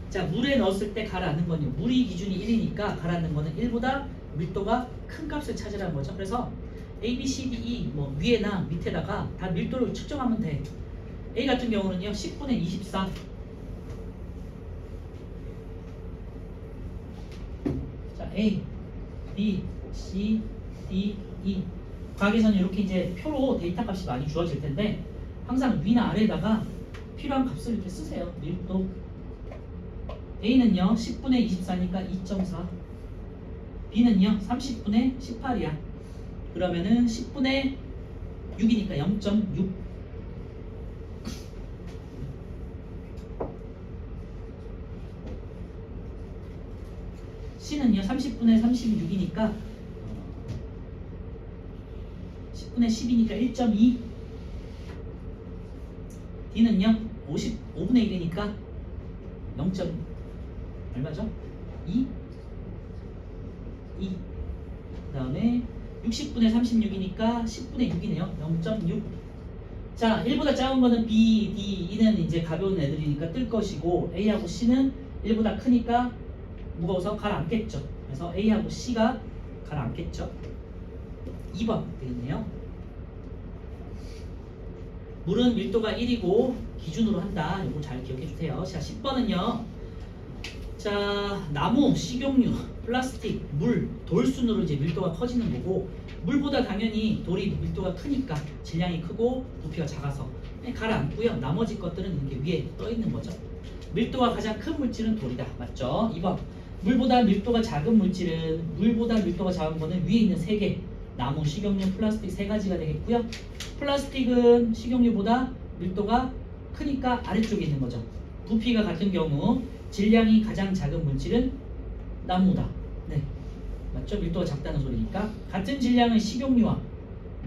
자, 물에 넣었을 때 가라앉는 건요. 물이 기준이 1이니까 가라앉는 거는 1보다 밀도가 큰 값을 찾으라는 거죠. 그래서 A, B, C, D, E 뭐 위에나 밑에다가 다 밀도를 측정하면 돼. A 같은 경우는요. 10분의 24 자, A, B, C, D, E 과학에서는 이렇게 이제 표로 데이터 값이 많이 주어질 텐데 항상 위나 아래에다가 필요한 값을 이렇게 쓰세요. 밀도 A는요 10분의 24니까 2.4 B는요 30분의 18이야. 그러면은 10분의 6이니까 0.6 C는요 30분의 36이니까 10분의 10이니까 1.2 D는요 55분의 1이니까 0. 얼마죠? 2 그 다음에 60분의 36이니까 10분의 6이네요. 0.6 자 1보다 작은 거는 B, D, E는 이제 가벼운 애들이니까 뜰 것이고 A하고 C는 1보다 크니까 무거워서 가라앉겠죠. 그래서 A하고 C가 가라앉겠죠. 2번 되겠네요. 물은 밀도가 1이고 기준으로 한다. 이거 잘 기억해 주세요. 자 10번은요. 자 나무, 식용유, 플라스틱, 물, 돌 순으로 이제 밀도가 커지는 거고 물보다 당연히 돌이 밀도가 크니까 질량이 크고 부피가 작아서 가라앉고요. 나머지 것들은 이렇게 위에 떠 있는 거죠. 밀도가 가장 큰 물질은 돌이다. 맞죠? 2번 물보다 밀도가 작은 물질은 물보다 밀도가 작은 거는 위에 있는 3개 나무, 식용유, 플라스틱 3가지가 되겠고요. 플라스틱은 식용유보다 밀도가 크니까 아래쪽에 있는 거죠. 부피가 같은 경우 질량이 가장 작은 물질은 나무다. 네, 맞죠? 밀도가 작다는 소리니까 같은 질량의 식용유와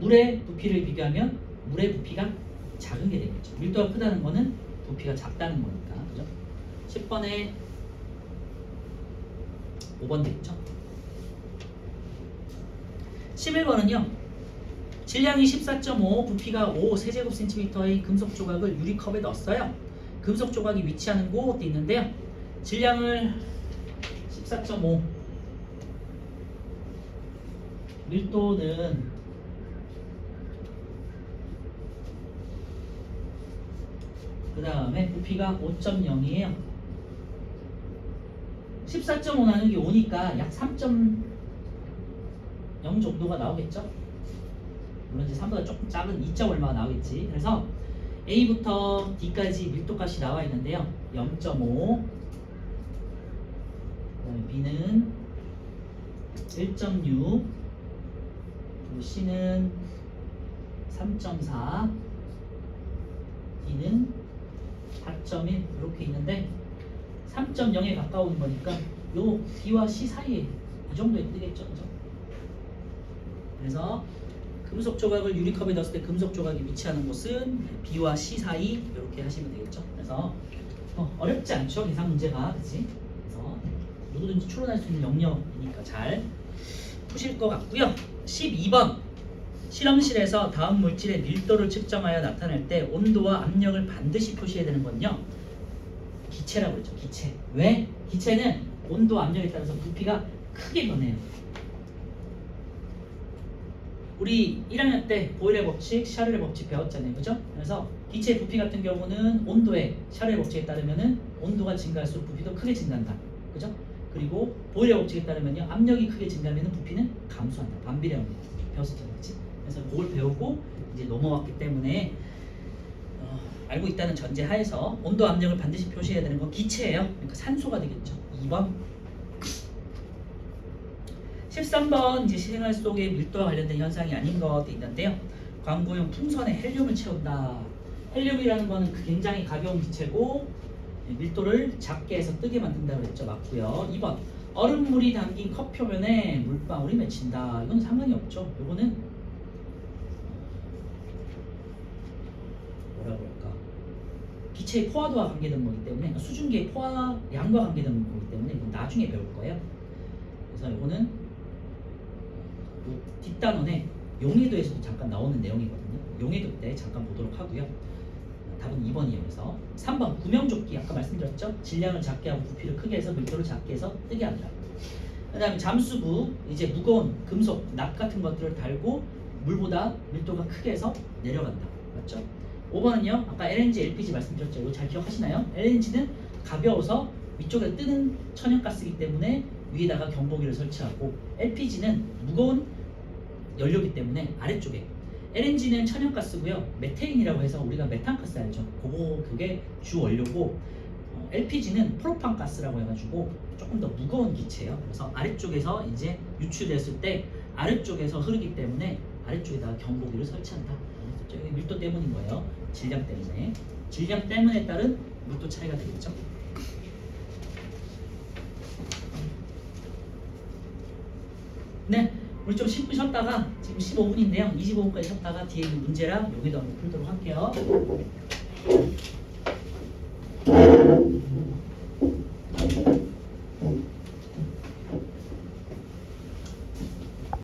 물의 부피를 비교하면 물의 부피가 작은 게 되겠죠. 밀도가 크다는 거는 부피가 작다는 거니까, 그죠? 10번에 5번 되겠죠. 11번은요. 질량이 14.5, 부피가 5 세제곱센티미터의 금속 조각을 유리컵에 넣었어요. 금속 조각이 위치하는 곳에 있는데요. 질량을 14.5 밀도는 그 다음에 부피가 5.0이에요. 14.5 나누기 5니까 약 3.0 정도가 나오겠죠. 물론 이제 3보다 조금 작은 2. 얼마가 나오겠지. 그래서 A부터 D까지 밀도값이 나와 있는데요. 0.5 그다음에 B는 1.6 그리고 C는 3.4 D는 4.1 이렇게 있는데 3.0에 가까운 거니까 요 B와 C 사이에 이 정도에 뜨겠죠. 그죠? 그래서 금속 조각을 유리컵에 넣었을 때 금속 조각이 위치하는 곳은 B와 C 사이 이렇게 하시면 되겠죠. 그래서 어렵지 않죠. 계산 문제가. 그치? 그래서 누구든지 추론할 수 있는 영역이니까 잘 푸실 것 같고요. 12번 실험실에서 다음 물질의 밀도를 측정하여 나타낼 때 온도와 압력을 반드시 표시해야 되는 건요. 기체라고 그러죠. 기체. 왜? 기체는 온도, 압력에 따라서 부피가 크게 변해요. 우리 1학년 때 보일의 법칙, 샤를의 법칙 배웠잖아요. 그죠? 그래서 기체의 부피 같은 경우는 온도의 샤를의 법칙에 따르면은 온도가 증가할수록 부피도 크게 증가한다. 그죠? 그리고 보일의 법칙에 따르면요. 압력이 크게 증가하면 부피는 감소한다. 반비례합니다. 배웠었잖아요. 그치? 그래서 그걸 배우고 이제 넘어왔기 때문에 알고 있다는 전제 하에서 온도, 압력을 반드시 표시해야 되는 건 기체예요. 그러니까 산소가 되겠죠. 2번. 13번 이제 실생활 속의 밀도와 관련된 현상이 아닌 것도 있는데요. 광고용 풍선에 헬륨을 채운다. 헬륨이라는 거는 굉장히 가벼운 기체고 밀도를 작게 해서 뜨게 만든다고 했죠. 맞고요. 2번 얼음물이 담긴 컵 표면에 물방울이 맺힌다. 이건 상관이 없죠. 이거는 뭐라고 할까? 기체의 포화도와 관계된 거기 때문에 그러니까 수증기의 포화량과 관계된 거기 때문에 이건 나중에 배울 거예요. 그래서 이거는 뒷단원에 용해도에서도 잠깐 나오는 내용이거든요. 용해도 때 잠깐 보도록 하고요. 답은 2번이에요. 그래서 3번 구명조끼 아까 말씀드렸죠. 질량을 작게 하고 부피를 크게 해서 밀도를 작게 해서 뜨게 한다. 그 다음에 잠수부 이제 무거운 금속, 납 같은 것들을 달고 물보다 밀도가 크게 해서 내려간다. 맞죠? 5번은요. 아까 LNG, LPG 말씀드렸죠. 이거 잘 기억하시나요? LNG는 가벼워서 위쪽에 뜨는 천연가스이기 때문에 위에다가 경보기를 설치하고 LPG는 무거운 연료기 때문에 아래쪽에 LNG는 천연가스고요. 메테인이라고 해서 우리가 메탄가스 알죠? 그게 주 원료고 LPG는 프로판가스라고 해가지고 조금 더 무거운 기체예요. 그래서 아래쪽에서 이제 유출됐을 때 아래쪽에서 흐르기 때문에 아래쪽에다가 경보기를 설치한다. 저기 밀도 때문인 거예요. 질량 때문에. 질량 때문에 따른 밀도 차이가 되겠죠. 네. 우리 좀 10분 쉬었다가 지금 15분인데요. 25분까지 쉬었다가 뒤에 있는 문제랑 여기도 한번 풀도록 할게요.